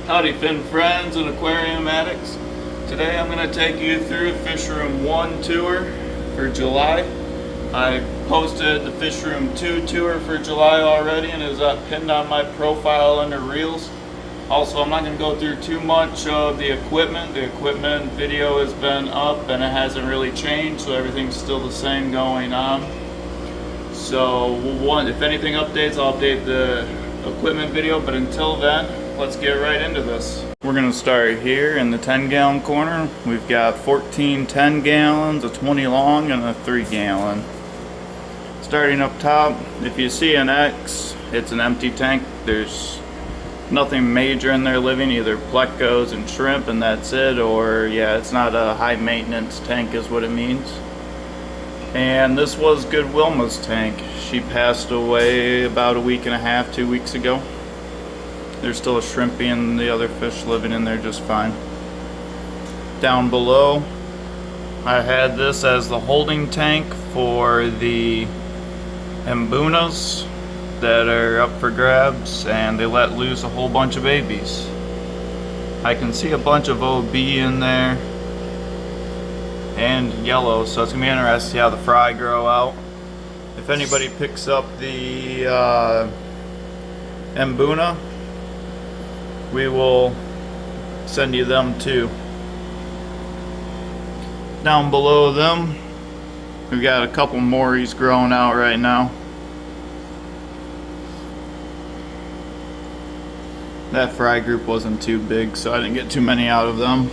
Howdy fin friends and aquarium addicts. Today I'm going to take you through Fish Room 1 tour for July. I posted the Fish Room 2 tour for July already and is pinned on my profile under Reels. Also, I'm not going to go through too much of the equipment. The equipment video has been up and it hasn't really changed, so everything's still the same going on. So if anything updates, I'll update the equipment video, but until then, let's get right into this. We're going to start here in the 10-gallon corner. We've got 14 10-gallons, a 20 long, and a 3-gallon. Starting up top, if you see an X, it's an empty tank. There's nothing major in there living, either plecos and shrimp and that's it, or yeah, it's not a high maintenance tank is what it means. And this was Good Wilma's tank. She passed away about a week and a half, 2 weeks ago. There's still a shrimpy and the other fish living in there just fine. Down below, I had this as the holding tank for the Mbunas that are up for grabs, and they let loose a whole bunch of babies. I can see a bunch of OB in there and yellow, so it's gonna be interesting to see how the fry grow out. If anybody picks up the Mbuna, we will send you them too. Down below them, we've got a couple Mories growing out right now. That fry group wasn't too big, so I didn't get too many out of them.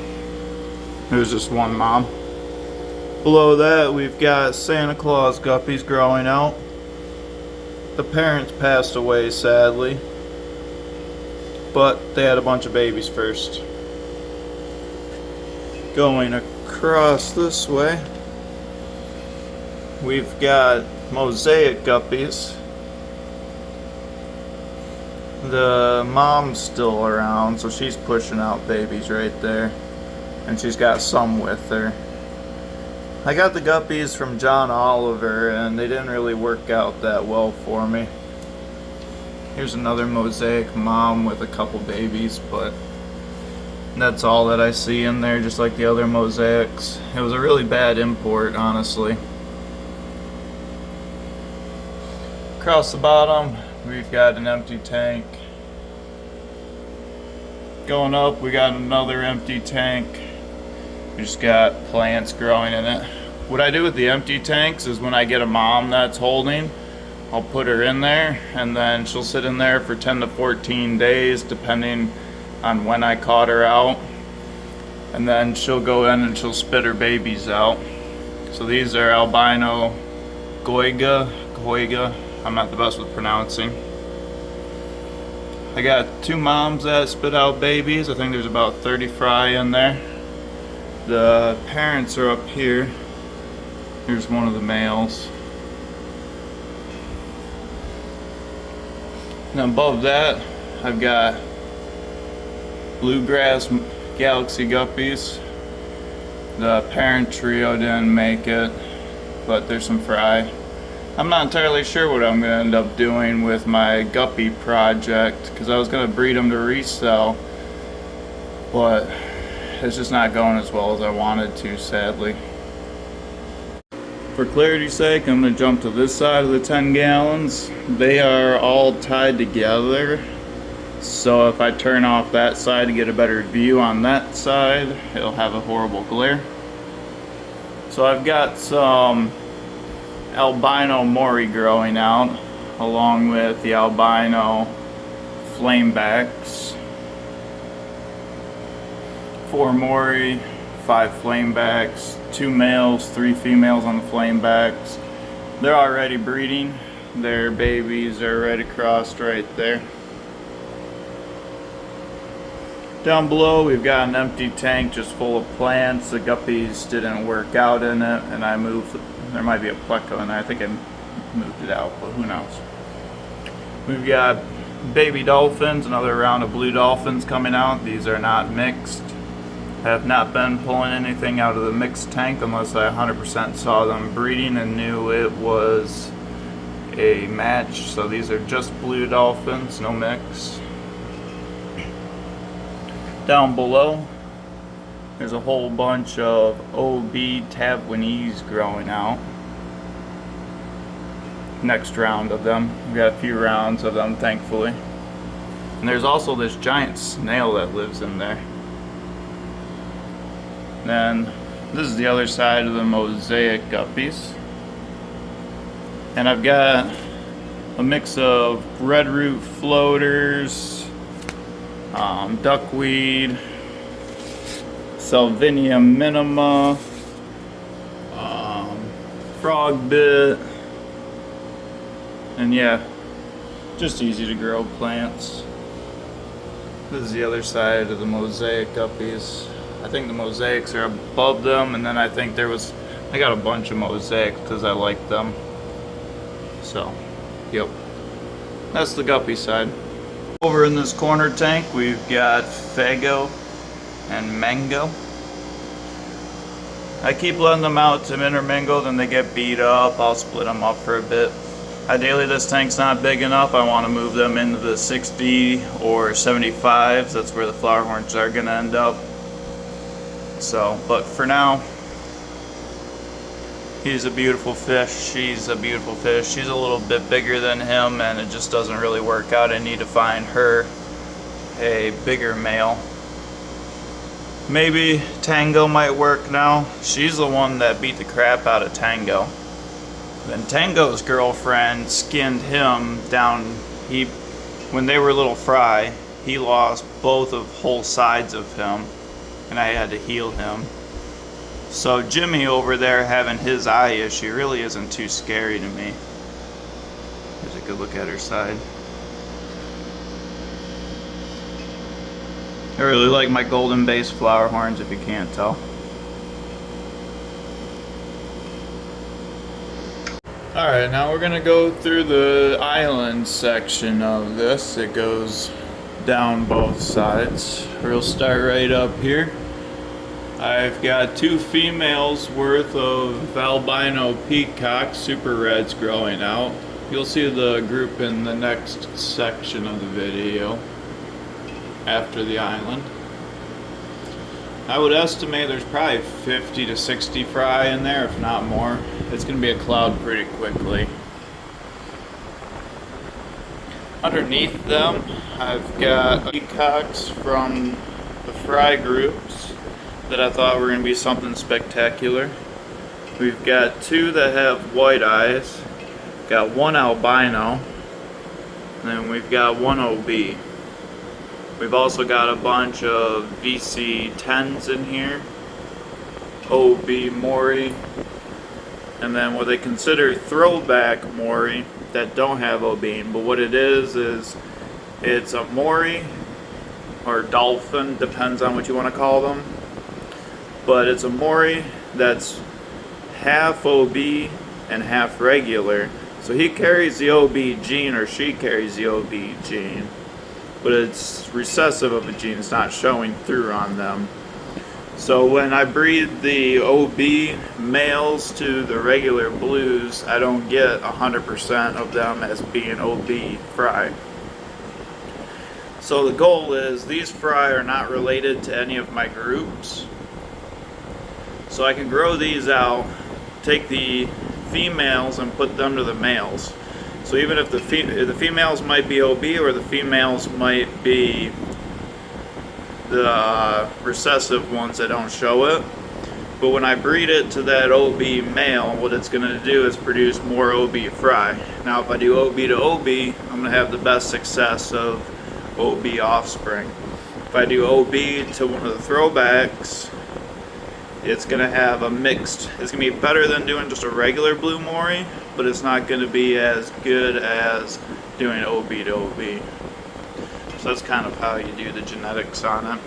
It was just one mom. Below that, we've got Santa Claus guppies growing out. The parents passed away, sadly, but they had a bunch of babies first. Going across this way, we've got mosaic guppies. The mom's still around, so she's pushing out babies right there, and she's got some with her. I got the guppies from John Oliver and they didn't really work out that well for me. Here's another mosaic mom with a couple babies, but that's all that I see in there, just like the other mosaics. It was a really bad import, honestly. Across the bottom, we've got an empty tank. Going up, we got another empty tank. We just got plants growing in it. What I do with the empty tanks is when I get a mom that's holding, I'll put her in there and then she'll sit in there for 10 to 14 days depending on when I caught her out. And then she'll go in and she'll spit her babies out. So these are albino goiga. I'm not the best with pronouncing. I got 2 moms that spit out babies. I think there's about 30 fry in there. The parents are up here. Here's one of the males. And above that, I've got bluegrass galaxy guppies. The parent trio didn't make it, but there's some fry. I'm not entirely sure what I'm going to end up doing with my guppy project, because I was going to breed them to resell, but it's just not going as well as I wanted to, sadly. For clarity's sake, I'm going to jump to this side of the 10 gallons. They are all tied together, so if I turn off that side to get a better view on that side, it'll have a horrible glare. So I've got some albino Mori growing out, along with the albino flamebacks. 4 Mori, 5 flamebacks, 2 males, 3 females on the flamebacks. They're already breeding. Their babies are right across right there. Down below, we've got an empty tank just full of plants. The guppies didn't work out in it, and I moved. There might be a pleco in there. I think I moved it out, but who knows. We've got baby dolphins, another round of blue dolphins coming out. These are not mixed. I have not been pulling anything out of the mixed tank unless I 100% saw them breeding and knew it was a match. So these are just blue dolphins, no mix. Down below, there's a whole bunch of OB Taiwanese growing out. Next round of them. We got a few rounds of them, thankfully. And there's also this giant snail that lives in there. Then this is the other side of the mosaic guppies. And I've got a mix of red root floaters, duckweed, Salvinia minima, frog bit, and yeah, just easy to grow plants. This is the other side of the mosaic guppies. I think the mosaics are above them, and then I think I got a bunch of mosaics because I like them. So, yep. That's the guppy side. Over in this corner tank, we've got Fago and Mango. I keep letting them out to intermingle, then they get beat up. I'll split them up for a bit. Ideally, this tank's not big enough. I want to move them into the 60 or 75s. That's where the flower horns are going to end up. So, but for now, he's a beautiful fish. She's a beautiful fish. She's a little bit bigger than him, and it just doesn't really work out. I need to find her a bigger male. Maybe Tango might work now. She's the one that beat the crap out of Tango. Then Tango's girlfriend skinned him down. When they were little fry, he lost both of whole sides of him, and I had to heal him. So Jimmy over there having his eye issue really isn't too scary to me. Here's a good look at her side. I really like my golden base flower horns, if you can't tell. Alright, now we're going to go through the island section of this. It goes down both sides. We'll start right up here. I've got 2 females worth of albino peacock super reds growing out. You'll see the group in the next section of the video after the island. I would estimate there's probably 50 to 60 fry in there, if not more. It's going to be a cloud pretty quickly. Underneath them, I've got peacocks from the fry groups that I thought were going to be something spectacular. We've got 2 that have white eyes, got 1 albino, and then we've got 1 OB. We've also got a bunch of VC10s in here, OB Mori, and then what they consider throwback Mori that don't have OB. But what it is it's a Mori or dolphin, depends on what you want to call them. But it's a Mori that's half OB and half regular. So he carries the OB gene, or she carries the OB gene, but it's recessive of a gene. It's not showing through on them. So when I breed the OB males to the regular blues, I don't get 100% of them as being OB fry. So the goal is these fry are not related to any of my groups. So I can grow these out, take the females and put them to the males. So even if the females might be OB, or the females might be the recessive ones that don't show it, but when I breed it to that OB male, what it's going to do is produce more OB fry. Now if I do OB to OB, I'm going to have the best success of OB offspring. If I do OB to one of the throwbacks, it's going to have a mixed, it's going to be better than doing just a regular blue Mori, but it's not going to be as good as doing OB to OB. So that's kind of how you do the genetics on it.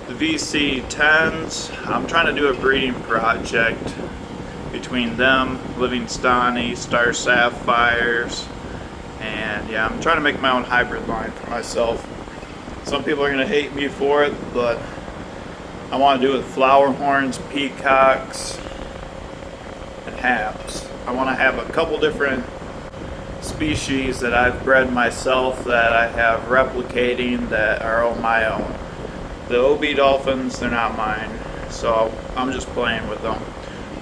The VC10s, I'm trying to do a breeding project between them, Livingstoni, Star Sapphires, and yeah, I'm trying to make my own hybrid line for myself. Some people are going to hate me for it, but I want to do it with flower horns, peacocks, and haps. I want to have a couple different species that I've bred myself that I have replicating that are on my own. The OB dolphins, they're not mine, so I'm just playing with them.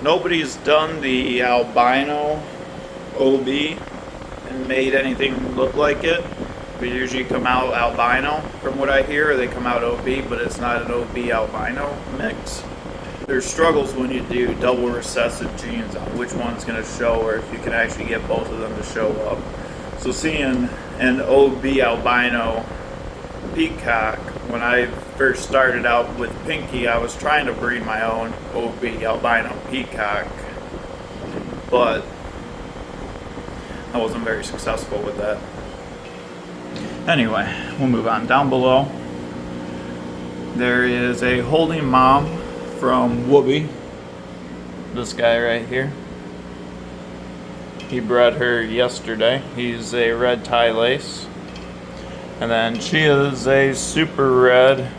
Nobody's done the albino OB and made anything look like it. They usually come out albino from what I hear, or they come out OB, but it's not an OB albino mix. There's struggles when you do double recessive genes on which one's going to show, or if you can actually get both of them to show up. So seeing an OB albino Peacock, when I first started out with Pinky, I was trying to breed my own OB albino Peacock, but I wasn't very successful with that. Anyway, we'll move on. Down below, there is a holding mom from Whoopi. This guy right here. He bred her yesterday. He's a red tie lace. And then she is a super red.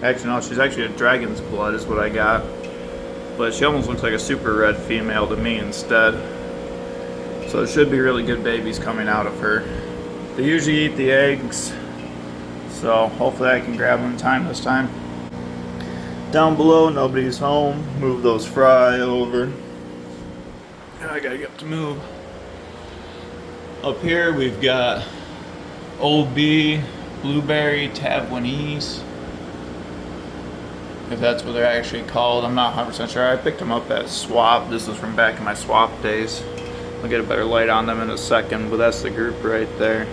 Actually, no, she's actually a dragon's blood is what I got. But she almost looks like a super red female to me instead. So it should be really good babies coming out of her. They usually eat the eggs, so hopefully I can grab them in time this time. Down below, nobody's home. Move those fry over. I gotta get up to move. Up here we've got OB blueberry Taiwanese, if that's what they're actually called. I'm not 100% sure. I picked them up at Swap. This was from back in my Swap days. I'll get a better light on them in a second, but that's the group right there.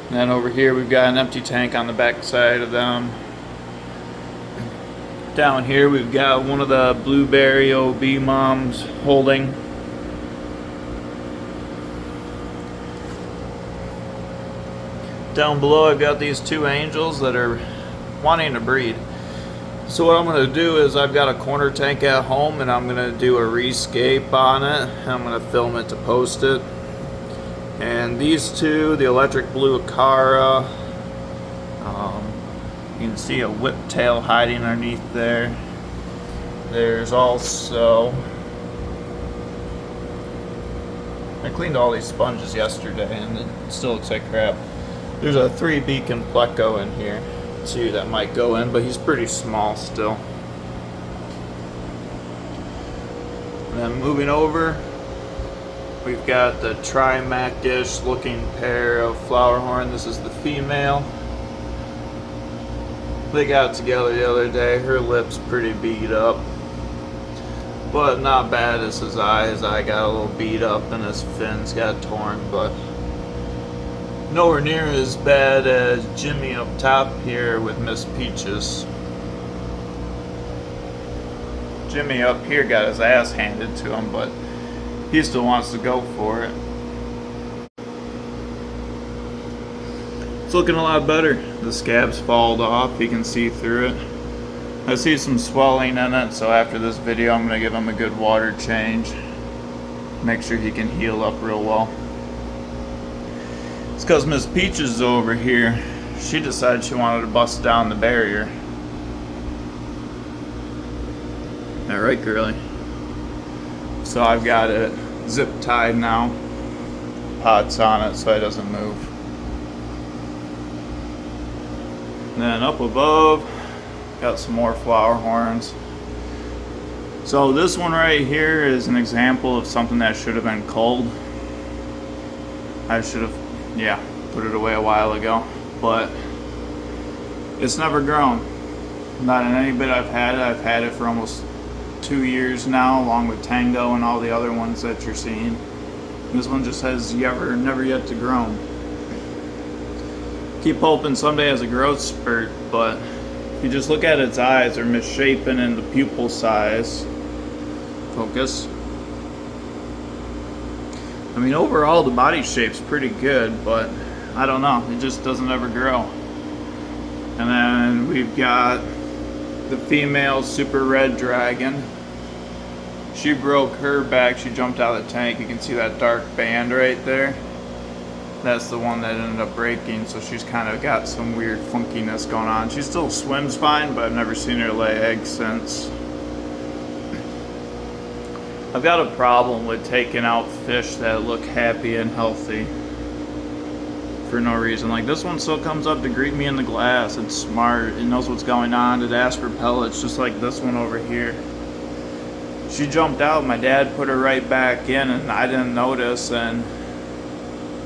And then over here we've got an empty tank on the back side of them. Down here we've got one of the blueberry OB moms holding. Down below I've got these two angels that are wanting to breed. So what I'm going to do is I've got a corner tank at home and I'm going to do a rescape on it. I'm going to film it to post it. And these two, the electric blue Akara, you can see a whiptail hiding underneath there. There's also, I cleaned all these sponges yesterday and it still looks like crap. There's a 3 beacon pleco in here too that might go in, but he's pretty small still. And then moving over, we've got the Trimac-ish looking pair of flowerhorn. This is the female. They got together the other day. Her lip's pretty beat up, but not bad as his eye. His eye got a little beat up and his fins got torn, but nowhere near as bad as Jimmy up top here with Miss Peaches. Jimmy up here got his ass handed to him, but he still wants to go for it. It's looking a lot better. The scab's fallen off. You can see through it. I see some swelling in it, so after this video I'm going to give him a good water change. Make sure he can heal up real well. It's because Miss Peaches is over here. She decided she wanted to bust down the barrier. Alright, girly. So I've got it zip tied now. Pots on it so it doesn't move. And then up above, got some more flower horns. So this one right here is an example of something that should have been culled. I should have, put it away a while ago, but it's never grown. Not in any bit I've had it. I've had it for almost 2 years now, along with Tango and all the other ones that you're seeing. This one just has never yet to grow. Keep hoping someday has a growth spurt, but if you just look at its eyes, they're misshapen in the pupil size. Focus. I mean, overall the body shape's pretty good, but I don't know, it just doesn't ever grow. And then we've got the female super red dragon. She broke her back. She jumped out of the tank. You can see that dark band right there. That's the one that ended up breaking, so she's kind of got some weird funkiness going on. She still swims fine, but I've never seen her lay eggs since. I've got a problem with taking out fish that look happy and healthy. for no reason. Like this one still comes up to greet me in the glass. It's smart. It knows what's going on. It asks for pellets, just like this one over here. She jumped out. My dad put her right back in, and I didn't notice, and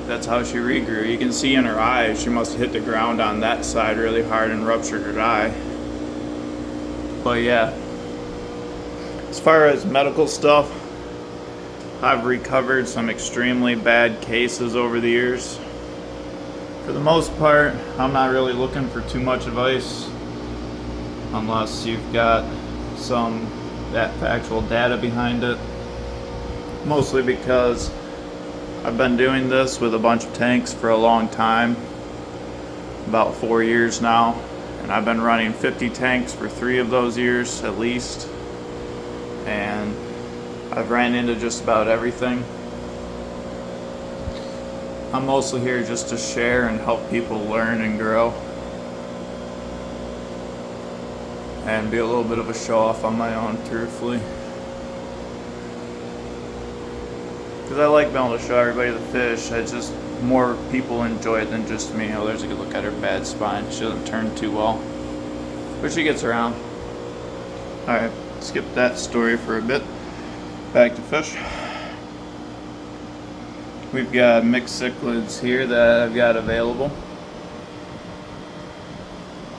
that's how she regrew. You can see in her eyes, she must have hit the ground on that side really hard and ruptured her eye. But yeah, as far as medical stuff, I've recovered some extremely bad cases over the years. For the most part, I'm not really looking for too much advice unless you've got some factual data behind it. Mostly because I've been doing this with a bunch of tanks for a long time, about 4 years now, and I've been running 50 tanks for 3 of those years at least, and I've ran into just about everything. I'm mostly here just to share and help people learn and grow, and be a little bit of a show off on my own, truthfully. Because I like being able to show everybody the fish. It's just more people enjoy it than just me. Oh, there's a good look at her bad spine. She doesn't turn too well, but she gets around. Alright, skip that story for a bit. Back to fish. We've got mixed cichlids here that I've got available.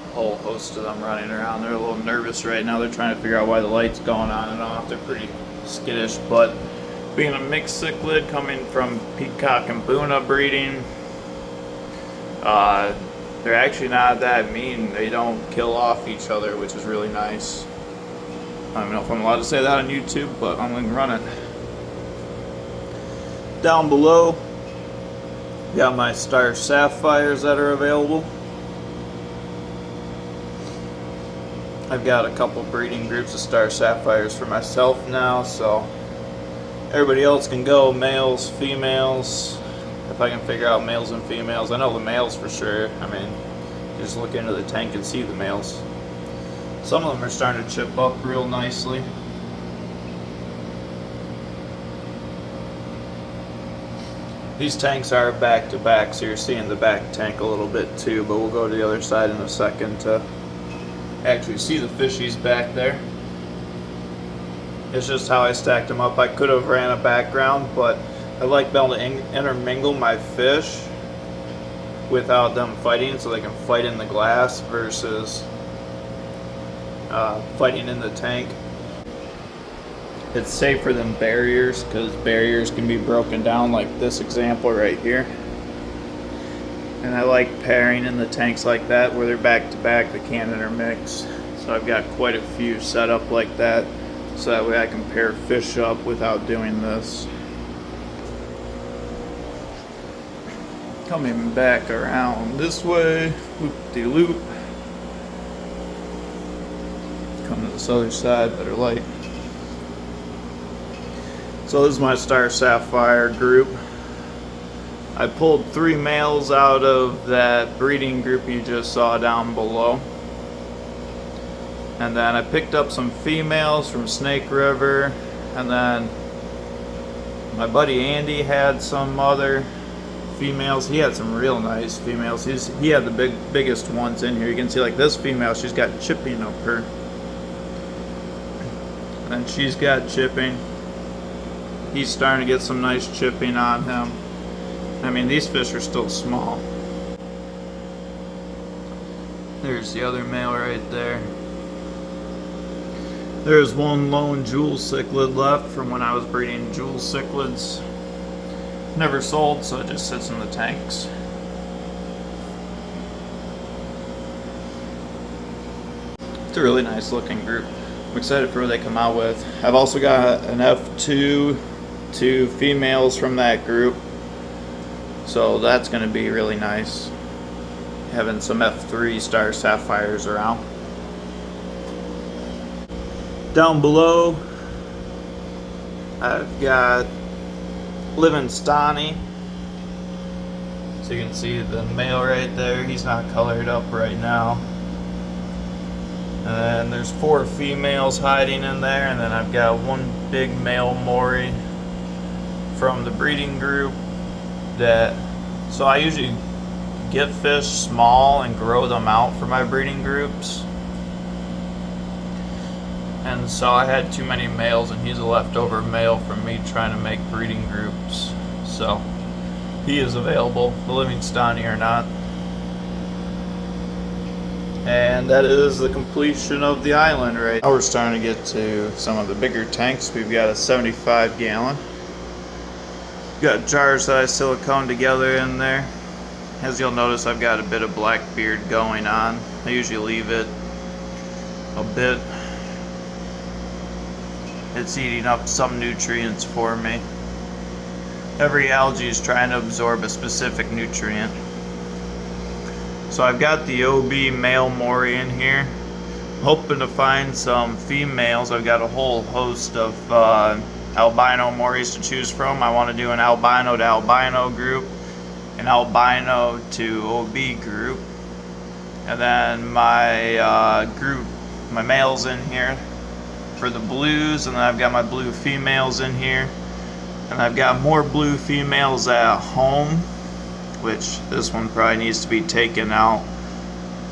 A whole host of them running around. They're a little nervous right now. They're trying to figure out why the light's going on and off. They're pretty skittish, but being a mixed cichlid coming from Peacock and Buna breeding, they're actually not that mean. They don't kill off each other, which is really nice. I don't know if I'm allowed to say that on YouTube, but I'm going to run it. Down below, got my star sapphires that are available. I've got a couple breeding groups of star sapphires for myself now, so everybody else can go, males, females, if I can figure out males and females. I know the males for sure. I mean, just look into the tank and see the males. Some of them are starting to chip up real nicely. These tanks are back to back, so you're seeing the back tank a little bit too, but we'll go to the other side in a second to actually see the fishies back there. It's just how I stacked them up. I could have ran a background, but I like being able to intermingle my fish without them fighting, so they can fight in the glass versus fighting in the tank. It's safer than barriers, because barriers can be broken down like this example right here. And I like pairing in the tanks like that where they're back to back, they can't intermix. So I've got quite a few set up like that, so that way I can pair fish up without doing this. Coming back around this way, loop-de-loop. Come to this other side, better light. So this is my star sapphire group. I pulled 3 males out of that breeding group you just saw down below. And then I picked up some females from Snake River, and then my buddy Andy had some other females. He had some real nice females. He had the biggest ones in here. You can see like this female, she's got chipping up her. And she's got chipping. He's starting to get some nice chipping on him. I mean, these fish are still small. There's the other male right there. There's one lone jewel cichlid left from when I was breeding jewel cichlids. Never sold, so it just sits in the tanks. It's a really nice looking group. I'm excited for what they come out with. I've also got an F2, 2 females from that group. So that's going to be really nice, having some F3 star sapphires around. Down below, I've got Livingstoni. So you can see the male right there. He's not colored up right now. And then there's 4 females hiding in there, and then I've got one big male Maury from the breeding group that, so I usually get fish small and grow them out for my breeding groups. And so I had too many males, and he's a leftover male from me trying to make breeding groups. So he is available, the Livingstoni or not. And that is the completion of the island right now. We're starting to get to some of the bigger tanks. We've got a 75 gallon. Got jars that I silicone together in there. As you'll notice, I've got a bit of black beard going on. I usually leave it a bit. It's eating up some nutrients for me. Every algae is trying to absorb a specific nutrient. So I've got the OB male Maury in here. I'm hoping to find some females. I've got a whole host of albino Mauries to choose from. I want to do an albino to albino group, an albino to OB group, and then my my males in here for the blues, and then I've got my blue females in here, and I've got more blue females at home, which this one probably needs to be taken out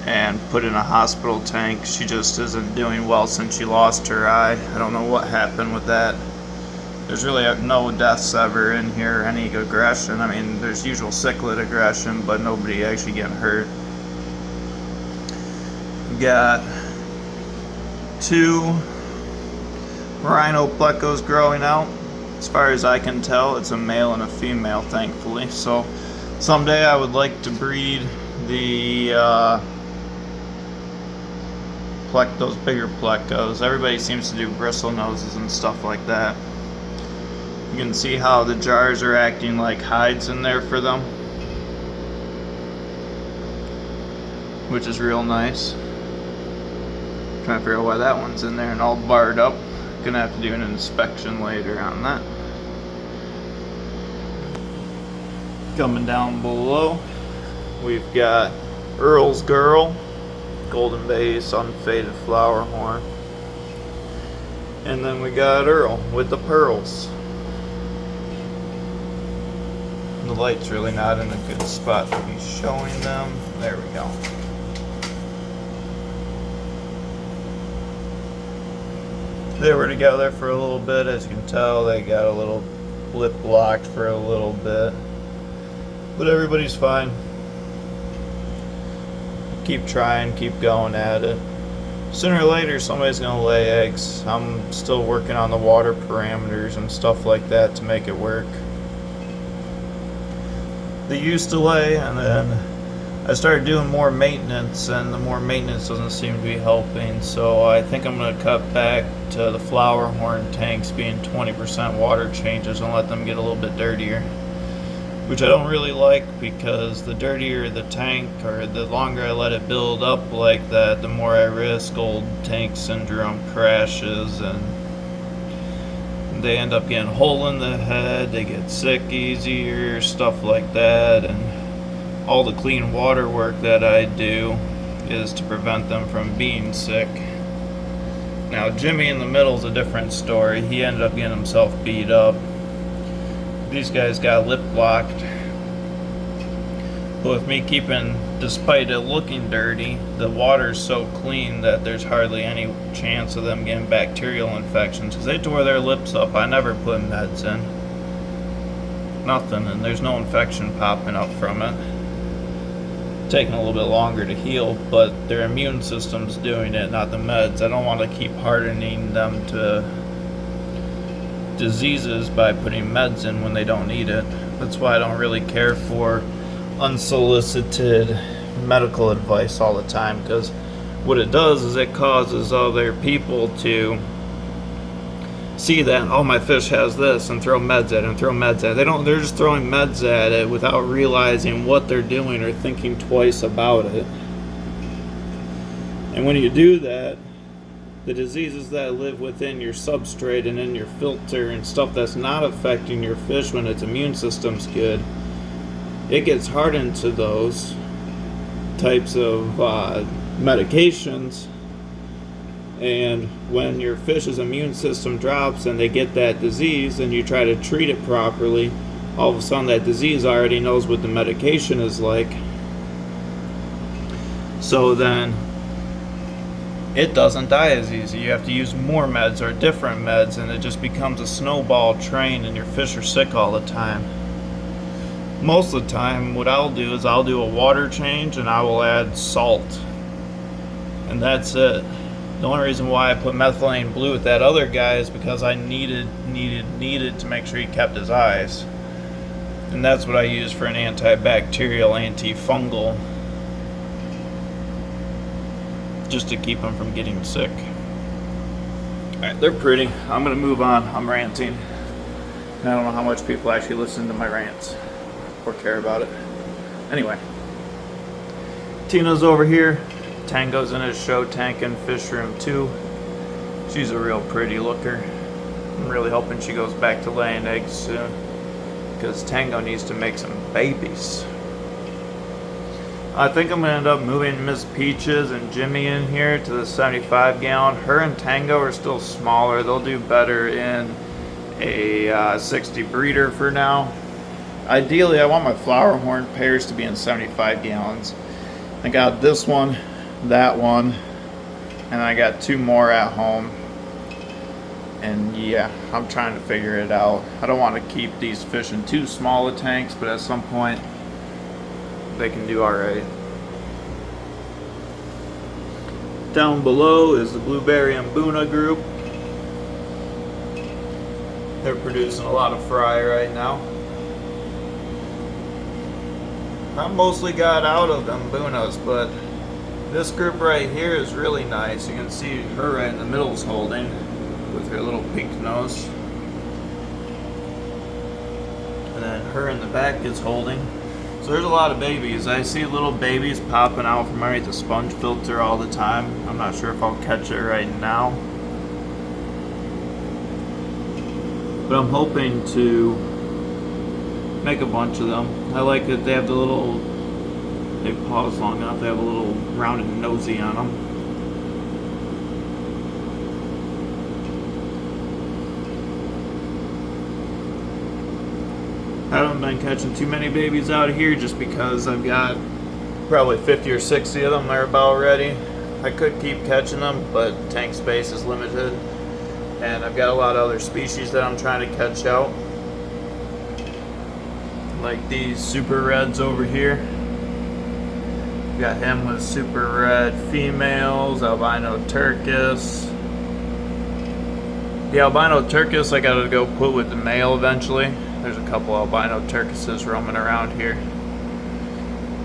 and put in a hospital tank. She just isn't doing well since she lost her eye. I don't know what happened with that. There's really no deaths ever in here, any aggression. I mean, there's usual cichlid aggression, but nobody actually getting hurt. We've got 2 rhino plecos growing out. As far as I can tell, it's a male and a female, thankfully. So someday I would like to breed the those bigger plecos. Everybody seems to do bristle noses and stuff like that. You can see how the jars are acting like hides in there for them, which is real nice. Trying to figure out why that one's in there and all barred up. Gonna have to do an inspection later on that. Coming down below, we've got Earl's Girl, golden base, unfaded flower horn, and then we got Earl with the pearls. The light's really not in a good spot to be showing them. There we go. They were together for a little bit. As you can tell, they got a little lip locked for a little bit, but everybody's fine. Keep trying, keep going at it. Sooner or later somebody's gonna lay eggs. I'm still working on the water parameters and stuff like that to make it work. They used to lay, and then I started doing more maintenance, and the more maintenance doesn't seem to be helping. So I think I'm going to cut back to the flower horn tanks being 20% water changes and let them get a little bit dirtier, which I don't really like, because the dirtier the tank, or the longer I let it build up like that, the more I risk old tank syndrome crashes, and they end up getting a hole in the head, they get sick easier, stuff like that. And all the clean water work that I do is to prevent them from being sick. Now Jimmy in the middle is a different story. He ended up getting himself beat up. These guys got lip locked. But with me keeping, despite it looking dirty, the water's so clean that there's hardly any chance of them getting bacterial infections, because they tore their lips up. I never put meds in. Nothing, and there's no infection popping up from it. Taking a little bit longer to heal, but their immune system's doing it, not the meds. I don't want to keep hardening them to diseases by putting meds in when they don't need it. That's why I don't really care for unsolicited medical advice all the time, because what it does is it causes other people to see that, oh, my fish has this, and throw meds at it and throw meds at it. They're just throwing meds at it without realizing what they're doing or thinking twice about it. And when you do that, the diseases that live within your substrate and in your filter and stuff that's not affecting your fish when its immune system's good, it gets hardened to those types of medications. And when your fish's immune system drops and they get that disease and you try to treat it properly, all of a sudden that disease already knows what the medication is like, So then it doesn't die as easy. You have to use more meds or different meds, and it just becomes a snowball train, and your fish are sick all the time. Most of the time, what I'll do is I'll do a water change and I will add salt, and that's it. The only reason why I put methylene blue with that other guy is because I needed to make sure he kept his eyes, and that's what I use for an antibacterial, antifungal, just to keep them from getting sick. Alright, they're pretty. I'm gonna move on. I'm ranting. I don't know how much people actually listen to my rants or care about it. Anyway, Tina's over here. Tango's in his show tank in fish room 2. She's a real pretty looker. I'm really hoping she goes back to laying eggs soon, because Tango needs to make some babies. I think I'm going to end up moving Miss Peaches and Jimmy in here to the 75 gallon. Her and Tango are still smaller. They'll do better in a 60 breeder for now. Ideally, I want my flower horn pairs to be in 75 gallons. I got this one, that one, and I got 2 more at home. And yeah, I'm trying to figure it out. I don't want to keep these fish in too small of tanks, but at some point they can do alright. Down below is the Blueberry and Buna group. They're producing a lot of fry right now. I mostly got out of them Bunas, but this group right here is really nice. You can see her right in the middle is holding with her little pink nose. And then her in the back is holding. So there's a lot of babies. I see little babies popping out from underneath the sponge filter all the time. I'm not sure if I'll catch it right now, but I'm hoping to make a bunch of them. I like that they have the little, they pause long enough, they have a little rounded nosy on them. I haven't been catching too many babies out here just because I've got probably 50 or 60 of them there about ready. I could keep catching them, but tank space is limited, and I've got a lot of other species that I'm trying to catch out, like these super reds over here. Got him with super red females, albino turkis. The albino turkis I gotta go put with the male eventually. There's a couple albino turkises roaming around here,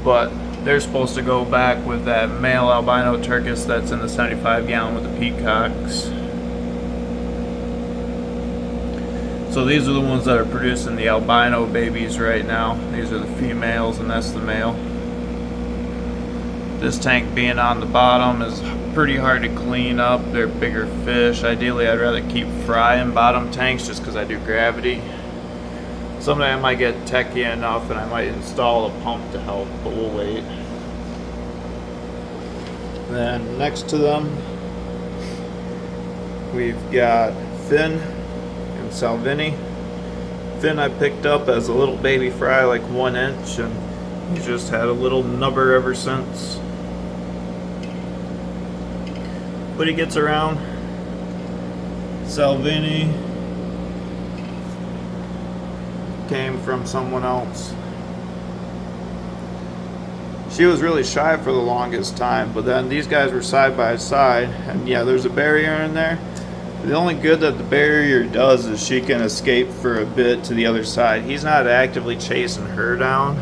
but they're supposed to go back with that male albino turkis that's in the 75 gallon with the peacocks. So these are the ones that are producing the albino babies right now. These are the females and that's the male. This tank being on the bottom is pretty hard to clean up. They're bigger fish. Ideally I'd rather keep fry in bottom tanks just because I do gravity. Someday I might get techie enough and I might install a pump to help, but we'll wait. Then next to them, we've got Finn and Salvini. Finn I picked up as a little baby fry, like 1 inch, and he's just had a little nubber ever since. But he gets around. Salvini came from someone else. She was really shy for the longest time, but then these guys were side by side, and yeah, there's a barrier in there. The only good that the barrier does is she can escape for a bit to the other side. He's not actively chasing her down.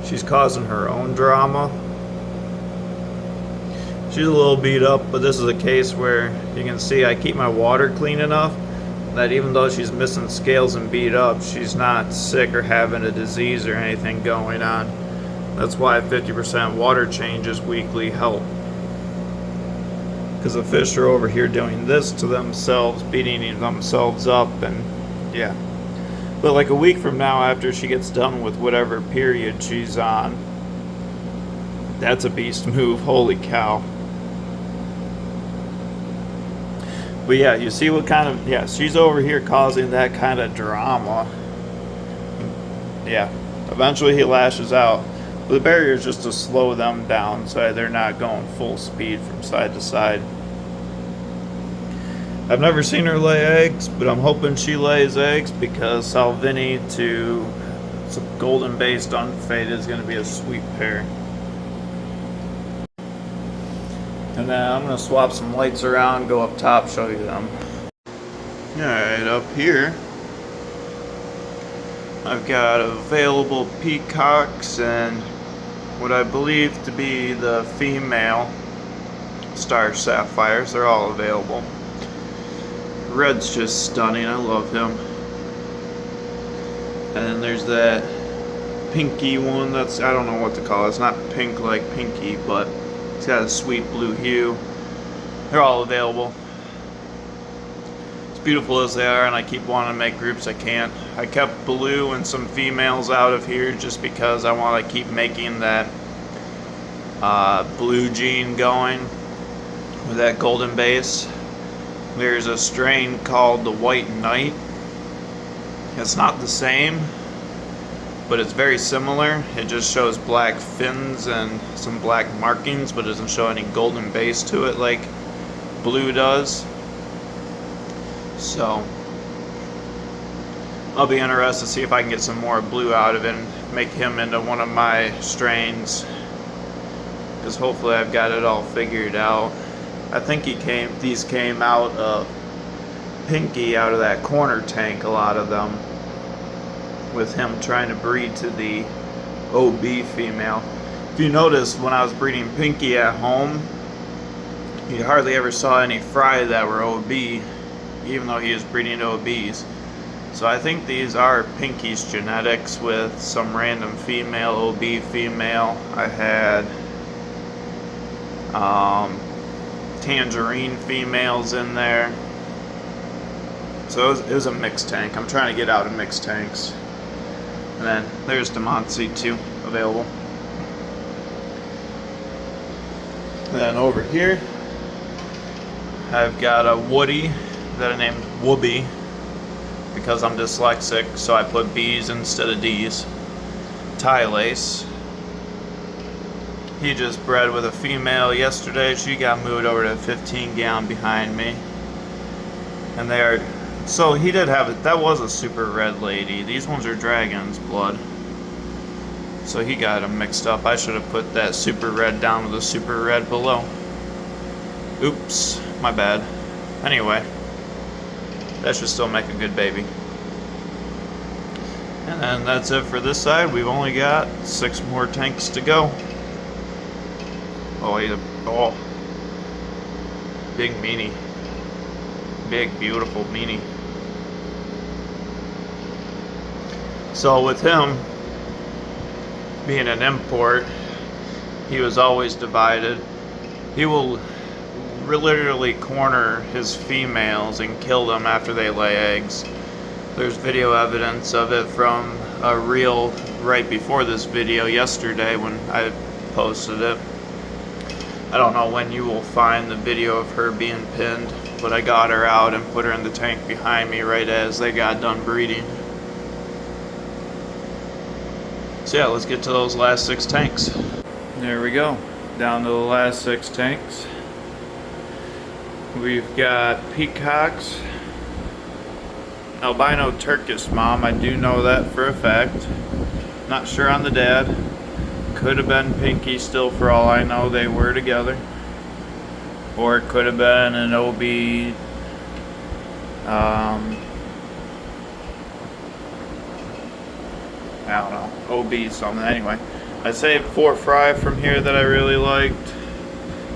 She's causing her own drama. She's a little beat up, but this is a case where you can see I keep my water clean enough that even though she's missing scales and beat up, she's not sick or having a disease or anything going on. That's why 50% water changes weekly help. Because the fish are over here doing this to themselves, beating themselves up, and yeah. But like a week from now, after she gets done with whatever period she's on, that's a beast move, holy cow. But yeah, you see what kind of, yeah, she's over here causing that kind of drama. Yeah, eventually he lashes out. The barrier is just to slow them down so they're not going full speed from side to side. I've never seen her lay eggs, but I'm hoping she lays eggs because Salvini to some golden based unfaded is going to be a sweet pair. And then I'm going to swap some lights around, go up top, show you them. Alright, up here I've got available peacocks and what I believe to be the female star sapphires. They're all available. Red's just stunning, I love him. And then there's that pinky one that's, I don't know what to call it. It's not pink like pinky, but it's got a sweet blue hue. They're all available. As beautiful as they are, and I keep wanting to make groups, I can't. I kept blue and some females out of here just because I want to keep making that blue gene going with that golden base. There's a strain called the White Knight. It's not the same, but it's very similar. It just shows black fins and some black markings, but doesn't show any golden base to it like blue does. So I'll be interested to see if I can get some more blue out of it and make him into one of my strains, because hopefully I've got it all figured out. I think these came out of Pinky, out of that corner tank, a lot of them, with him trying to breed to the OB female. If you notice, when I was breeding Pinky at home, you hardly ever saw any fry that were OB, even though he was breeding OBs. So I think these are Pinky's genetics with some random female, OB female. I had tangerine females in there. So it was a mixed tank. I'm trying to get out of mixed tanks. And then there's Demoncy too, available. And then over here, I've got a Woody that I named Whoopi because I'm dyslexic, so I put B's instead of D's. Tie lace. He just bred with a female yesterday. She got moved over to 15 gallon behind me. And they are, so he did have it. That was a super red lady. These ones are dragon's blood. So he got them mixed up. I should have put that super red down with the super red below. Oops, my bad. Anyway, that should still make a good baby. And then that's it for this side. We've only got 6 more tanks to go. Oh, big meanie. Big, beautiful meanie. So with him being an import, he was always divided. He will literally corner his females and kill them after they lay eggs. There's video evidence of it from a reel right before this video yesterday when I posted it. I don't know when you will find the video of her being pinned, but I got her out and put her in the tank behind me right as they got done breeding. So yeah, let's get to those last 6 tanks. There we go, down to the last 6 tanks. We've got peacocks, albino Turkish mom, I do know that for a fact. Not sure on the dad. Could have been Pinky still, for all I know. They were together. Or it could have been an OB, I don't know, OB something. Anyway, I saved 4 fry from here that I really liked.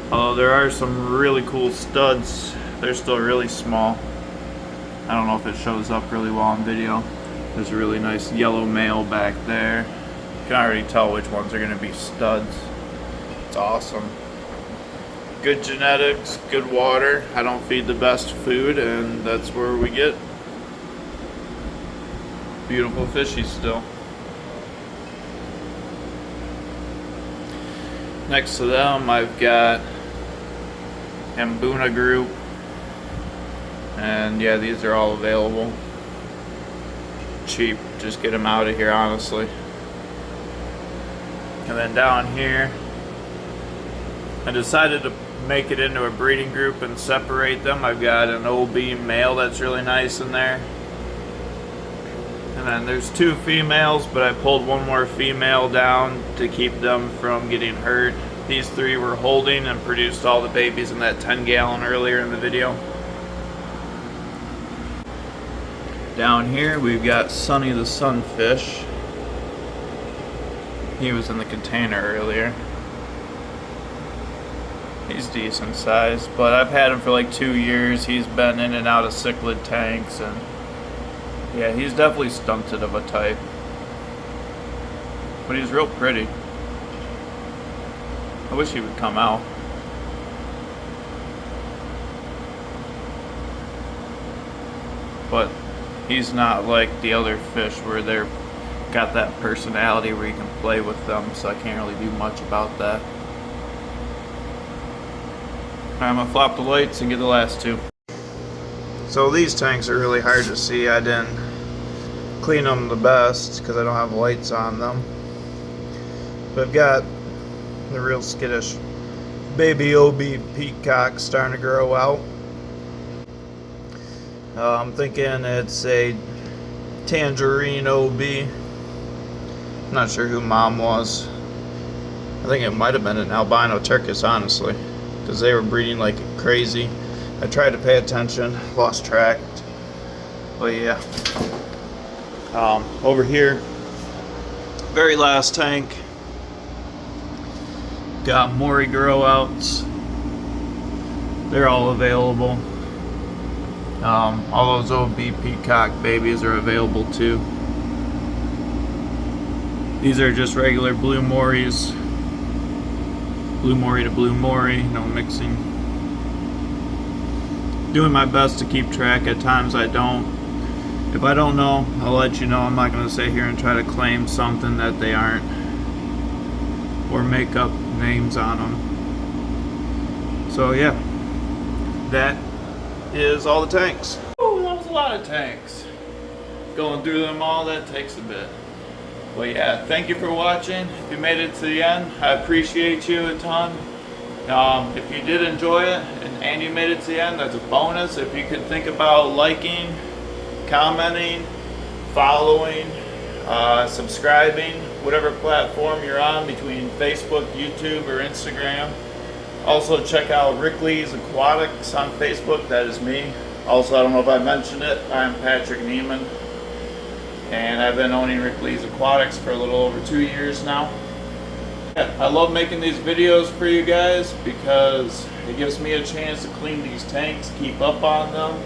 Although there are some really cool studs. They're still really small. I don't know if it shows up really well on video. There's a really nice yellow male back there. You can already tell which ones are going to be studs. It's awesome. Good genetics, good water. I don't feed the best food, and that's where we get beautiful fishies still. Next to them, I've got Mbuna group. And yeah, these are all available. Cheap, just get them out of here, honestly. And then down here, I decided to make it into a breeding group and separate them. I've got an OB male that's really nice in there. And then there's 2 females, but I pulled 1 more female down to keep them from getting hurt. These 3 were holding and produced all the babies in that 10-gallon earlier in the video. Down here we've got Sunny the Sunfish. He was in the container earlier. He's decent size, but I've had him for like 2 years. He's been in and out of cichlid tanks, and yeah, he's definitely stunted of a type. But he's real pretty. I wish he would come out. But he's not like the other fish where they're got that personality where you can play with them, so I can't really do much about that. I'm gonna flop the lights and get the last 2. So these tanks are really hard to see. I didn't clean them the best because I don't have lights on them. But I've got the real skittish baby OB Peacock starting to grow out. I'm thinking it's a tangerine OB. I'm not sure who mom was. I think it might have been an albino turkis, honestly, because they were breeding like crazy. I tried to pay attention, lost track. But yeah. Over here, very last tank, got Maury grow outs. They're all available. All those OB Peacock babies are available too. These are just regular blue Mauries. Blue Maury to blue Maury, no mixing. Doing my best to keep track. At times I don't. If I don't know, I'll let you know. I'm not going to sit here and try to claim something that they aren't, or make up names on them. So yeah, that is all the tanks. Oh, that was a lot of tanks. Going through them all, that takes a bit. Well, yeah, thank you for watching. If you made it to the end, I appreciate you a ton. If you did enjoy it and you made it to the end, that's a bonus. If you could think about liking, commenting, following, subscribing, whatever platform you're on, between Facebook, YouTube, or Instagram. Also check out Rickley's Aquatics on Facebook. That is me. Also, I don't know if I mentioned it, I'm Patrick Neiman, and I've been owning Rickley's Aquatics for a little over 2 years now. I love making these videos for you guys because it gives me a chance to clean these tanks, keep up on them,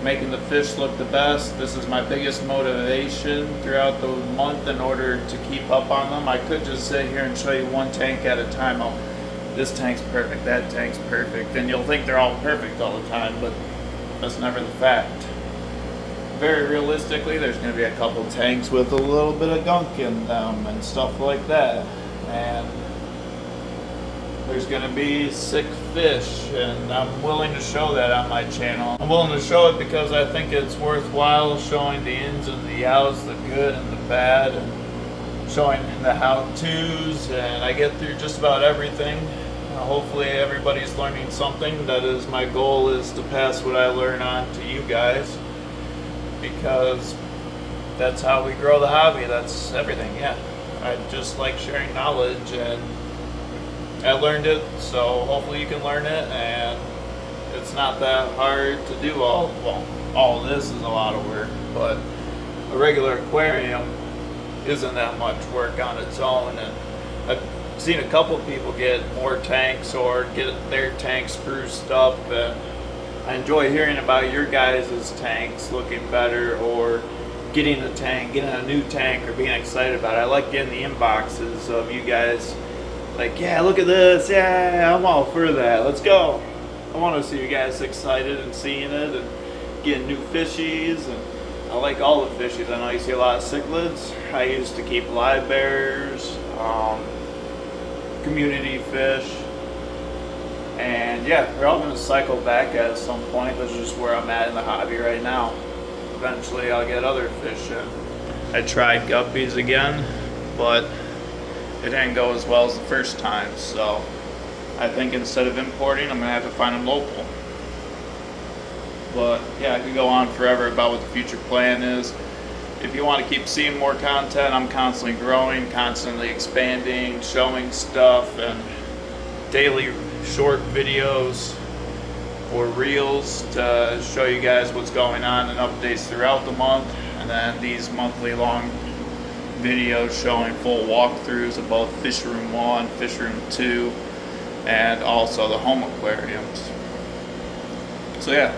making the fish look the best. This is my biggest motivation throughout the month in order to keep up on them. I could just sit here and show you one tank at a time. Oh, this tank's perfect, that tank's perfect, and you'll think they're all perfect all the time, but that's never the fact. Very realistically, there's going to be a couple tanks with a little bit of gunk in them and stuff like that. And there's going to be sick fish, and I'm willing to show that on my channel. I'm willing to show it because I think it's worthwhile showing the ins and the outs, the good and the bad, and showing the how-tos, and I get through just about everything. Hopefully everybody's learning something. That is my goal, is to pass what I learn on to you guys, because that's how we grow the hobby. That's everything. Yeah, I just like sharing knowledge, and I learned it, so hopefully you can learn it, and it's not that hard to do. All this is a lot of work, but a regular aquarium isn't that much work on its own. And I've seen a couple people get more tanks or get their tanks spruced up, and I enjoy hearing about your guys' tanks looking better, or getting a new tank, or being excited about it. I like getting the inboxes of you guys like, yeah, look at this, yeah, I'm all for that, let's go. I want to see you guys excited and seeing it and getting new fishies. And I like all the fishies. I know you see a lot of cichlids. I used to keep live bears, community fish, and yeah, they're all going to cycle back at some point. That's just where I'm at in the hobby right now. Eventually I'll get other fish in. I tried guppies again, but it didn't go as well as the first time. So I think instead of importing, I'm gonna have to find them local. But yeah, I could go on forever about what the future plan is. If you want to keep seeing more content, I'm constantly growing, constantly expanding, showing stuff, and daily short videos or reels to show you guys what's going on and updates throughout the month. And then these monthly long videos showing full walkthroughs of both Fish Room 1, Fish Room 2, and also the home aquariums. So yeah,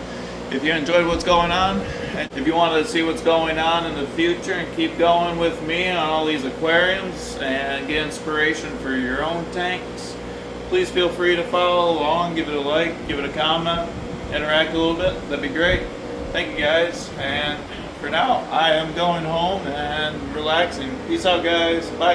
if you enjoyed what's going on, and if you wanted to see what's going on in the future and keep going with me on all these aquariums and get inspiration for your own tanks, please feel free to follow along, give it a like, give it a comment, interact a little bit. That'd be great. Thank you guys, and for now, I am going home and relaxing. Peace out, guys. Bye.